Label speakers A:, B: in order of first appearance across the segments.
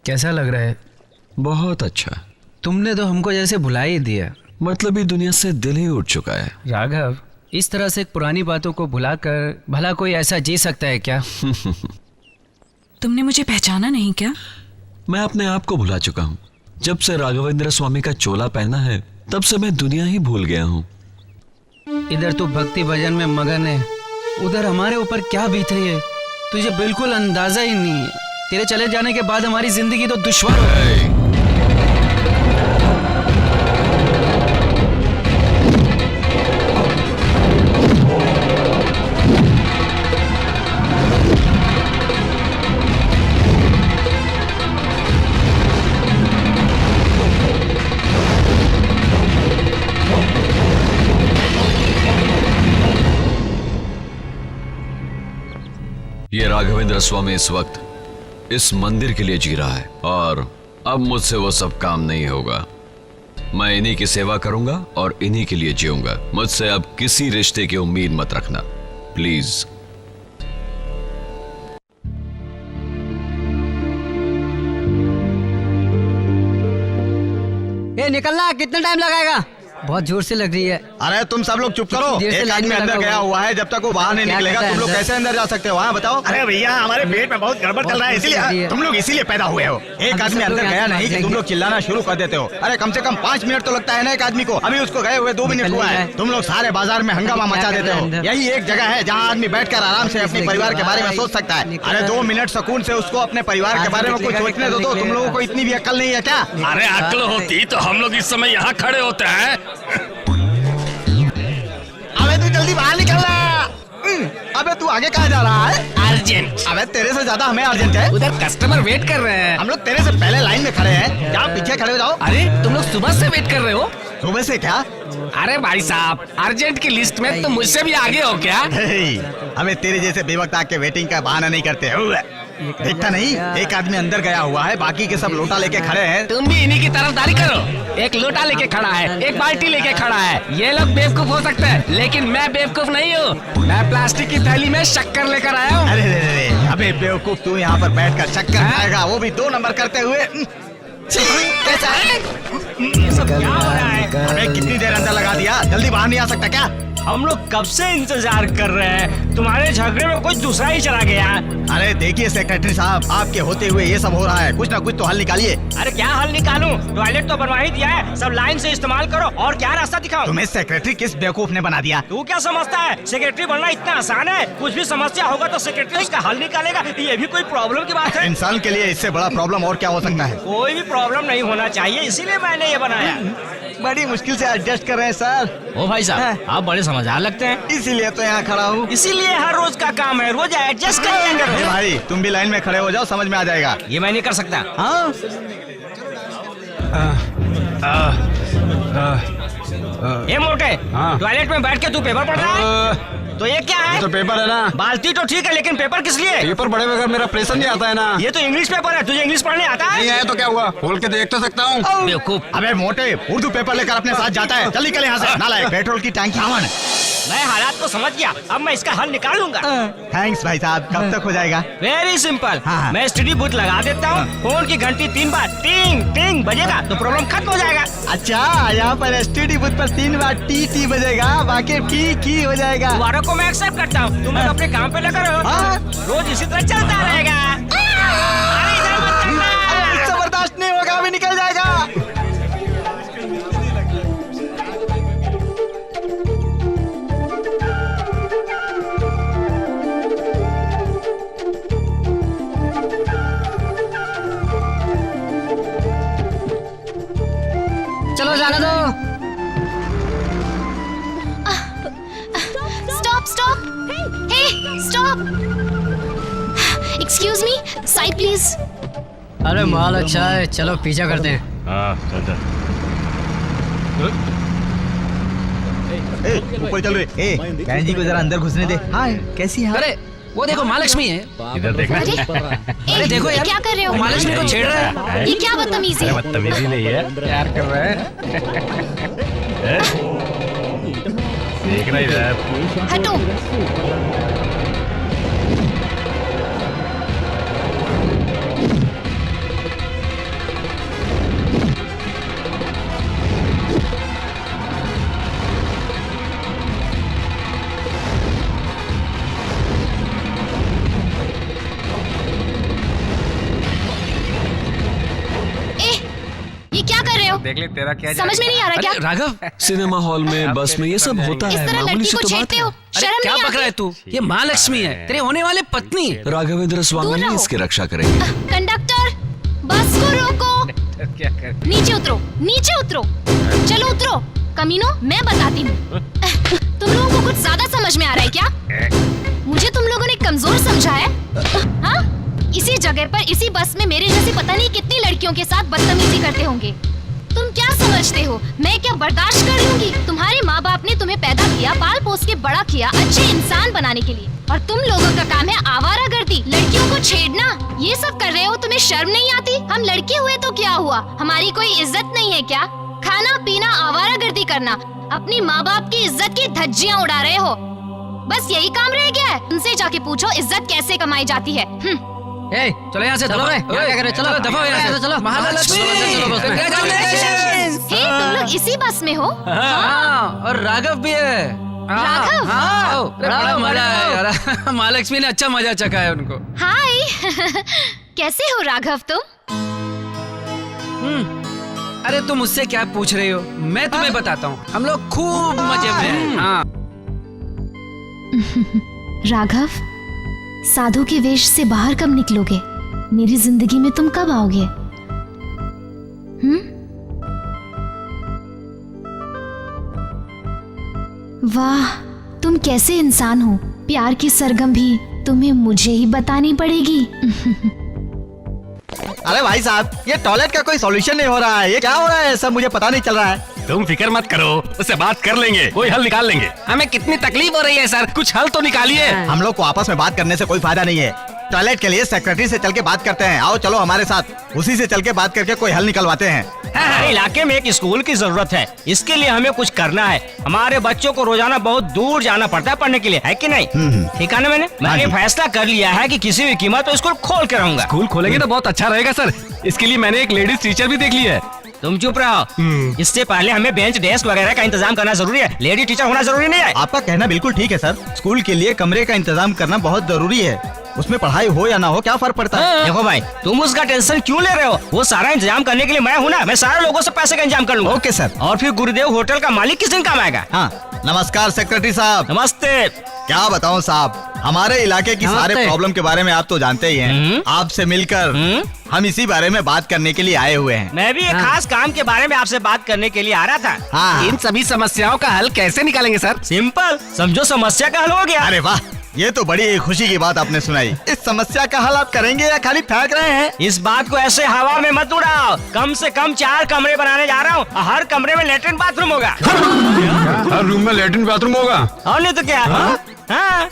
A: कैसा लग रहा है?
B: बहुत अच्छा।
A: तुमने तो हमको जैसे भुला ही दिया।
B: मतलब ये दुनिया से दिल ही उठ चुका है।
A: राघव, इस तरह से पुरानी बातों को भुलाकर भला कोई ऐसा जी सकता है क्या?
C: तुमने मुझे पहचाना नहीं क्या?
B: मैं अपने आप को भुला चुका हूँ। जब से राघवेंद्र स्वामी का चोला पहना है तब से मैं दुनिया ही भूल गया हूँ।
A: इधर तू भक्ति भजन में मगन है, उधर हमारे ऊपर क्या बीत रही है तुझे बिल्कुल अंदाजा ही नहीं है। तेरे चले जाने के बाद हमारी जिंदगी तो दुश्वार हो गई।
B: ये राघवेंद्र स्वामी इस वक्त इस मंदिर के लिए जी रहा है और अब मुझसे वो सब काम नहीं होगा। मैं इन्हीं की सेवा करूंगा और इन्हीं के लिए जीऊंगा। मुझसे अब किसी रिश्ते की उम्मीद मत रखना, प्लीज।
A: ए, निकलना, कितना टाइम लगाएगा? बहुत जोर से लग रही है।
D: अरे तुम सब लोग चुप करो। एक आदमी अंदर गया हुआ है, जब तक वो बाहर नहीं निकलेगा तुम लोग कैसे अंदर जा सकते हो? वहाँ बताओ। अरे भैया, हमारे पेट में बहुत गड़बड़ चल रहा है, इसीलिए तुम लोग इसीलिए पैदा हुए हो। एक आदमी अंदर गया नहीं कि तुम लोग चिल्लाना शुरू कर देते हो। अरे कम से कम 5 मिनट तो लगता है ना एक आदमी को। अभी उसको गए हुए 2 मिनट हुआ है। तुम लोग सारे बाजार में हंगामा मचा देते हो। यही एक जगह है जहाँ आदमी बैठकर आराम से अपने परिवार के बारे में सोच सकता है। अरे 2 मिनट सुकून से उसको अपने परिवार के बारे में कुछ सोचने दो। तुम लोगों को इतनी भी अक्ल नहीं है क्या?
E: अरे अक्ल होती तो हम लोग इस समय यहाँ खड़े होते हैं।
D: अबे तू जल्दी बाहर निकल रहा। अबे तू आगे कहाँ जा रहा है?
E: अर्जेंट।
D: अबे तेरे से ज्यादा हमें अर्जेंट है।
E: उधर कस्टमर वेट कर रहे हैं।
D: हम लोग तेरे से पहले लाइन में खड़े हैं। जाओ पीछे खड़े हो जाओ।
E: अरे तुम लोग सुबह से वेट कर रहे हो?
D: सुबह से क्या?
E: अरे भाई साहब, अर्जेंट की लिस्ट में तुम मुझसे भी आगे हो क्या?
D: हमें तेरे जैसे बेवक्त आके वेटिंग का बहाना नहीं करते हो। देखता नहीं, एक आदमी अंदर गया हुआ है, बाकी के सब लोटा लेके खड़े हैं।
E: तुम भी इन्हीं की तरफदारी करो। एक लोटा लेके खड़ा है, एक बाल्टी लेके खड़ा है। ये लोग बेवकूफ हो सकते हैं, लेकिन मैं बेवकूफ नहीं हूँ। मैं प्लास्टिक की थैली में शक्कर लेकर आया हूँ।
D: अरे अबे बेवकूफ, तू यहाँ पर बैठकर शक्कर खाएगा, वो भी 2 नंबर करते हुए। कैसा है?
E: ये सब क्या हो रहा है?
D: अबे कितनी देर अंदर लगा दिया, जल्दी बाहर नहीं आ सकता क्या?
E: हम लोग कब से इंतजार कर रहे हैं। तुम्हारे झगड़े में कोई दूसरा ही चला गया।
D: अरे देखिए सेक्रेटरी साहब, आपके होते हुए ये सब हो रहा है। कुछ ना कुछ तो हल निकालिए।
E: अरे क्या हल निकालूं? टॉयलेट तो बनवा ही दिया है, सब लाइन से इस्तेमाल करो। और क्या रास्ता दिखाओ?
D: तुम्हें सेक्रेटरी किस बेवकूफ ने बना दिया?
E: तू क्या समझता है सेक्रेटरी बनना इतना आसान है? कुछ भी समस्या होगा तो सेक्रेटरी उसका हल निकालेगा। ये भी कोई प्रॉब्लम की बात है?
D: इंसान के लिए इससे बड़ा प्रॉब्लम और क्या हो सकता है?
E: कोई भी प्रॉब्लम नहीं होना चाहिए, इसीलिए मैंने ये बनाया।
D: बड़ी मुश्किल से एडजस्ट कर रहे हैं सर।
E: ओ भाई साहब, आप बड़े समझदार लगते हैं।
D: इसीलिए तो यहाँ खड़ा हूँ।
E: इसीलिए हर रोज का काम है, रोज एडजस्ट कर लेंगे।
D: भाई तुम भी लाइन में खड़े हो जाओ, समझ में आ जाएगा।
E: ये मैं नहीं कर सकता।
D: हाँ
E: ये मोटे, टॉयलेट में बैठ के तू पेपर पढ़ रहा है? तो ये क्या है?
D: तो पेपर है ना।
E: बाल्टी तो ठीक है, लेकिन पेपर किस लिए?
D: पेपर पढ़े बगैर मेरा प्रेशर नहीं आता है ना।
E: ये तो इंग्लिश पेपर है, तुझे इंग्लिश पढ़ने आता है?
D: नहीं आया तो क्या हुआ, खोल के देख तो सकता हूँ।
E: बेवकूफ।
D: अबे मोटे, उर्दू पेपर लेकर अपने साथ जाता है। जल्दी निकल यहाँ से, नालायक। पेट्रोल की टैंकी आवन।
E: मैं हालात को समझ गया, अब मैं इसका हल निकाल लूंगा।
D: थैंक्स भाई साहब, कब तक हो जाएगा?
E: Very simple.
D: हाँ।
E: मैं स्टडी बूथ लगा देता हूँ, फोन की घंटी 3 बार टिंग टिंग बजेगा तो प्रॉब्लम खत्म हो जाएगा।
D: अच्छा, यहाँ पर एसटीडी बूथ पर 3 बार टी टी बजेगा, बाकी ठीक ही हो जाएगा।
E: तुम्हारों को मैं एक्सेप्ट करता हूँ, तुम लोग अपने काम पे लगे रहो।
D: हाँ।
E: रोज इसी तरह चलता रहेगा। अरे इधर मत करना।
D: इससे बर्दाश्त नहीं होगा, अभी निकल जाएगा।
A: चलो जाने दो।
F: Stop! Stop! Hey! Stop! Excuse me, side please.
A: अरे माल अच्छा है, चलो पीछा करते हैं।
D: ऊपर चल रहे। बहन जी को जरा अंदर घुसने दे। हाय, कैसी है?
A: अरे वो देखो महालक्ष्मी है।
E: इधर देखना।
F: अरे
A: देखो यार,
F: क्या कर रहे हो?
A: महालक्ष्मी को छेड़ रहा है।
F: ये क्या बदतमीजी है?
E: बदतमीजी नहीं है, प्यार कर रहा है। देख रही है।
F: हटो।
E: देख ले तेरा क्या
F: समझ में नहीं आ रहा क्या?
A: राघव,
B: सिनेमा हॉल में, बस में ये सब होता
F: इस
B: है,
F: तरह
B: मामूली
F: लड़की
B: सी
F: को
B: तो बात
F: छेड़ते
B: है।
F: हो,
A: अरे
F: शर्म
A: क्या
F: नहीं
A: पकड़ा है
F: आती?
A: तू? ये माँ लक्ष्मी है, तेरे होने वाले पत्नी।
B: राघवेंद्र स्वामी
F: दूर
B: ही
F: रहो।
B: इसकी रक्षा करेंगे।
F: कंडक्टर, बस को रोको।
E: क्या कर
F: नीचे उतरो, नीचे उतरो, चलो उतरो। कमीनो, मैं बताती हूँ। तुम लोगों को कुछ ज्यादा समझ में आ रहा है क्या? मुझे तुम लोगों ने कमजोर समझा है? हाँ? इसी जगह पर, इसी बस में मेरे जैसी पता नहीं कितनी लड़कियों के साथ बदतमीजी करते होंगे। तुम क्या समझते हो, मैं क्या बर्दाश्त कर लूंगी? तुम्हारे माँ बाप ने तुम्हें पैदा किया, पाल पोस के बड़ा किया, अच्छे इंसान बनाने के लिए, और तुम लोगों का काम है आवारागर्दी, लड़कियों को छेड़ना। ये सब कर रहे हो, तुम्हें शर्म नहीं आती? हम लड़के हुए तो क्या हुआ, हमारी कोई इज्जत नहीं है क्या? खाना पीना, आवारागर्दी करना, अपनी माँ बाप की इज्जत की धज्जियाँ उड़ा रहे हो। बस यही काम रह गया है? उनसे जाके पूछो इज्जत कैसे कमाई जाती है।
A: ए, चलो यहाँ से, चलो रे, क्या कर रहे हो? चलो दफा हो यहाँ से, चलो। महालक्ष्मी,
F: हे, तुम लोग इसी बस में हो?
A: हाँ, और राघव भी है। हाँ,
F: राघव?
A: हाँ, अरे बड़ा मजा है यार। महालक्ष्मी ने अच्छा मजा चखा है उनको।
F: हाय। कैसे हो राघव तुम?
A: अरे तुम मुझसे क्या पूछ रही हो, मैं तुम्हें बताता हूँ। हम लोग खूब मजे में हैं। हाँ।
F: राघव, साधु के वेश से बाहर कब निकलोगे? मेरी जिंदगी में तुम कब आओगे? वाह, तुम कैसे इंसान हो। प्यार की सरगम भी तुम्हें मुझे ही बतानी पड़ेगी।
D: अरे भाई साहब, ये टॉयलेट का कोई सॉल्यूशन नहीं हो रहा है। ये क्या हो रहा है, सब मुझे पता नहीं चल रहा है।
E: तुम फिक्र मत करो, उससे बात कर लेंगे, कोई हल निकाल लेंगे। हमें कितनी तकलीफ हो रही है सर, कुछ हल तो निकालिए।
D: हम लोग को आपस में बात करने से कोई फायदा नहीं है। टॉयलेट के लिए सेक्रेटरी से चल के बात करते हैं। आओ चलो हमारे साथ, उसी से चल के बात करके कोई हल निकलवाते हैं।
G: हमारे इलाके में एक स्कूल की जरूरत है, इसके लिए हमें कुछ करना है। हमारे बच्चों को रोजाना बहुत दूर जाना पड़ता है पढ़ने के लिए, है कि नहीं? ठीक है ना? मैंने फैसला कर लिया है कि किसी भी कीमत पर स्कूल खोल के रहूंगा।
E: स्कूल खोलेंगे तो बहुत अच्छा रहेगा सर। इसके लिए मैंने एक लेडीज टीचर भी देख ली है।
G: तुम चुप रहो। इससे पहले हमें बेंच डेस्क वगैरह का इंतजाम करना जरूरी है। लेडी टीचर होना जरूरी नहीं है।
D: आपका कहना बिल्कुल ठीक है सर। स्कूल के लिए कमरे का इंतजाम करना बहुत जरूरी है। उसमें पढ़ाई हो या ना हो क्या फर्क पड़ता है?
G: देखो भाई, तुम उसका टेंशन क्यों ले रहे हो? वो सारा इंतजाम करने के लिए मैं हूँ ना। मैं सारे लोगों से पैसे का इंतजाम कर लूंगा।
D: Okay sir.
G: और फिर गुरुदेव होटल का मालिक किस दिन काम आएगा?
D: हाँ, नमस्कार सेक्रेटरी साहब।
G: नमस्ते।
D: क्या बताऊं साहब, हमारे इलाके की सारे
A: नमस्ते।
D: प्रॉब्लम के बारे में आप तो जानते ही हैं। आपसे मिलकर हम इसी बारे में बात करने के लिए आए हुए हैं।
G: मैं भी एक खास काम के बारे में आपसे बात करने के लिए आ रहा था।
D: हाँ।
E: इन सभी समस्याओं का हल कैसे निकालेंगे सर?
G: सिंपल, समझो समस्या का हल हो गया।
D: अरे वाह, ये तो बड़ी खुशी की बात आपने सुनाई। इस समस्या का हल आप करेंगे या खाली फेंक रहे हैं?
G: इस बात को ऐसे हवा में मत उड़ाओ। कम से कम 4 कमरे बनाने जा रहा हूँ। हर कमरे में लेटरिन बाथरूम होगा।
E: हर रूम में लेटरिन बाथरूम होगा?
G: और नहीं तो क्या? हाँ।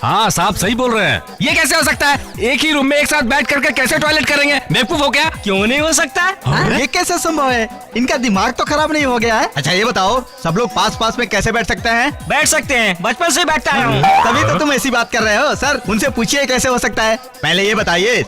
E: हाँ, साहब सही बोल रहे हैं। ये कैसे हो सकता है? एक ही रूम में एक साथ बैठ करके कैसे टॉयलेट करेंगे? बेवकूफ हो क्या?
G: क्यों नहीं हो सकता?
D: ये कैसे संभव है? इनका दिमाग तो खराब नहीं हो गया है? अच्छा ये बताओ, सब लोग पास पास में कैसे बैठ सकते हैं?
G: बैठ सकते हैं, बचपन से बैठता आया हूँ।
D: तभी तो तुम ऐसी बात कर रहे हो। सर, उनसे पूछिए कैसे हो सकता है। पहले ये बताइए,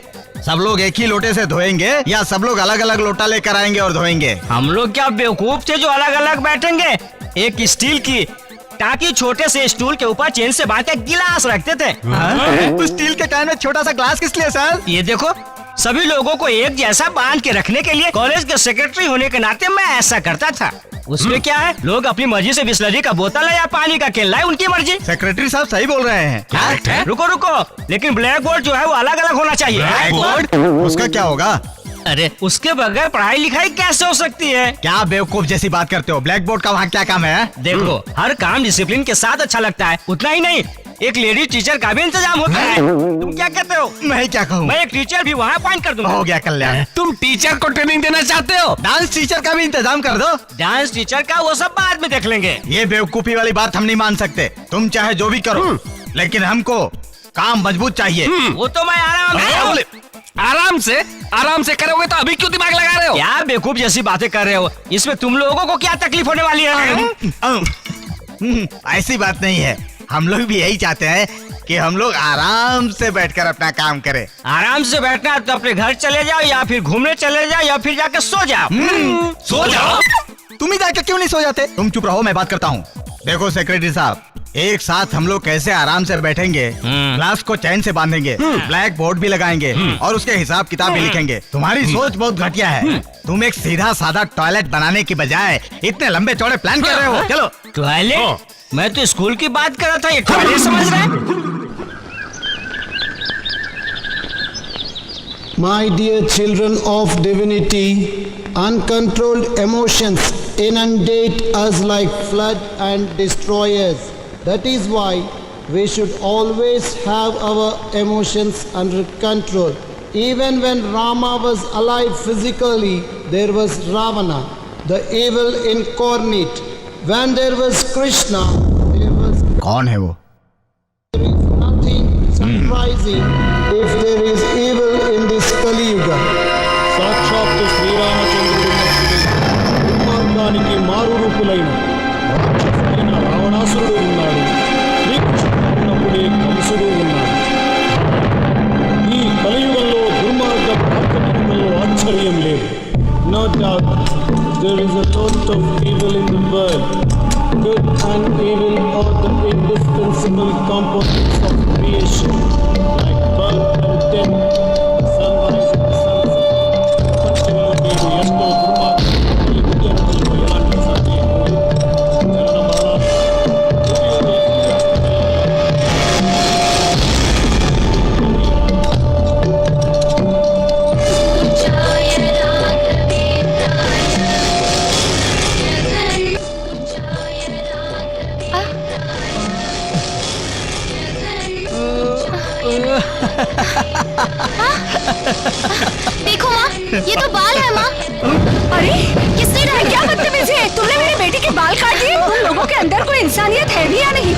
D: सब लोग एक ही लोटे से धोएंगे या सब लोग अलग अलग लोटा लेकर आएंगे और धोएंगे?
G: हम लोग क्या बेवकूफ थे जो अलग अलग बैठेंगे? एक स्टील की टाकी छोटे से स्टूल के ऊपर चेन से बांध के गिलास रखते थे।
D: तो स्टील के कैन में छोटा सा ग्लास किस लिए सर?
G: ये देखो, सभी लोगों को एक जैसा बांध के रखने के लिए। कॉलेज के सेक्रेटरी होने के नाते मैं ऐसा करता था। उसमें क्या है, लोग अपनी मर्जी से बिस्लरी का बोतल है या पानी का केन लाए, उनकी मर्जी।
D: सेक्रेटरी साहब सही बोल रहे हैं।
G: क्या? रुको रुको, लेकिन ब्लैक बोर्ड जो है वो अलग अलग होना चाहिए।
D: Black board? उसका क्या होगा?
G: अरे उसके बगैर पढ़ाई लिखाई कैसे हो सकती है?
D: क्या बेवकूफ जैसी बात करते हो? ब्लैक बोर्ड का वहाँ क्या काम है?
G: देखो, हर काम डिसिप्लिन के साथ अच्छा लगता है। उतना ही नहीं, एक लेडी टीचर का भी इंतजाम होता है। तुम क्या कहते हो?
D: मैं क्या कहूँ?
G: मैं एक टीचर भी वहाँ अपॉइंट कर दूंगा।
D: हो गया कल्याण।
E: तुम टीचर को ट्रेनिंग देना चाहते हो?
D: डांस टीचर का भी इंतजाम कर दो।
G: डांस टीचर का वो सब बाद में देख लेंगे।
D: ये बेवकूफी वाली बात हम नहीं मान सकते। तुम चाहे जो भी करो, लेकिन हमको काम मजबूत चाहिए।
G: वो तो मैं आराम
E: आराम से करोगे तो अभी क्यों दिमाग लगा रहे हो?
G: क्या बेवकूफ जैसी बातें कर रहे हो? इसमें तुम लोगों को क्या तकलीफ होने वाली है?
D: ऐसी बात नहीं है। हम लोग भी यही चाहते हैं कि हम लोग आराम से बैठकर अपना काम करें।
G: आराम से बैठना है तो अपने घर चले जाओ, या फिर घूमने चले जाओ, या फिर जाकर सो जाओ।
D: सो जाओ? तुम ही जाके क्यों नहीं सो जाते? तुम चुप रहो, मैं बात करता हूँ। देखो सेक्रेटरी साहब, एक साथ हम लोग कैसे आराम से बैठेंगे, क्लास को चैन से बांधेंगे, ब्लैक बोर्ड भी लगाएंगे और उसके हिसाब किताब भी लिखेंगे। तुम्हारी सोच बहुत घटिया है। तुम एक सीधा साधा टॉयलेट बनाने की बजाय इतने लंबे चौड़े प्लान कर रहे हो। चलो
G: टॉयलेट? मैं तो स्कूल की बात कर रहा था, ये टॉयलेट समझ रहे हैं?
H: My dear children of divinity, uncontrolled emotions inundate us like flood and destroy us. That is why we should always have our emotions under control. Even when Rama was alive physically, there was Ravana, the evil incarnate. When there was Krishna, there was...
D: कौन है वो?
H: There is nothing surprising if there is evil in this Kali Yuga.
I: సాక్షాత్ శ్రీరామచంద్రుడు దుర్మార్గానికి మారు రూపులైన రాక్షసుడైన రావణాసురుడు ఉన్నాడు. శ్రీకృష్ణుడు ఉన్నప్పుడే కంసుడు ఉన్నాడు. ఈ కలియుగంలో దుర్మార్గ ప్రార్థనలో ఆశ్చర్యం లేదు. No doubt there is a lot of evil in the world. Good and evil are the indispensable components of creation, like birth and death, the sunrise and the sunset. ప్రపంచంలో మీరు ఎంతో దుర్మార్గం ఈ ఉద్యోగంలో ఎలాంటి సందేహం లేదు. జనన మరణాలు
F: देखो माँ, ये तो बाल है माँ।
C: अरे
F: किसने डाला?
C: क्या बदतमीजी है, तुमने मेरी बेटी के बाल काट दिए। तुम लोगों के अंदर कोई इंसानियत है भी या नहीं?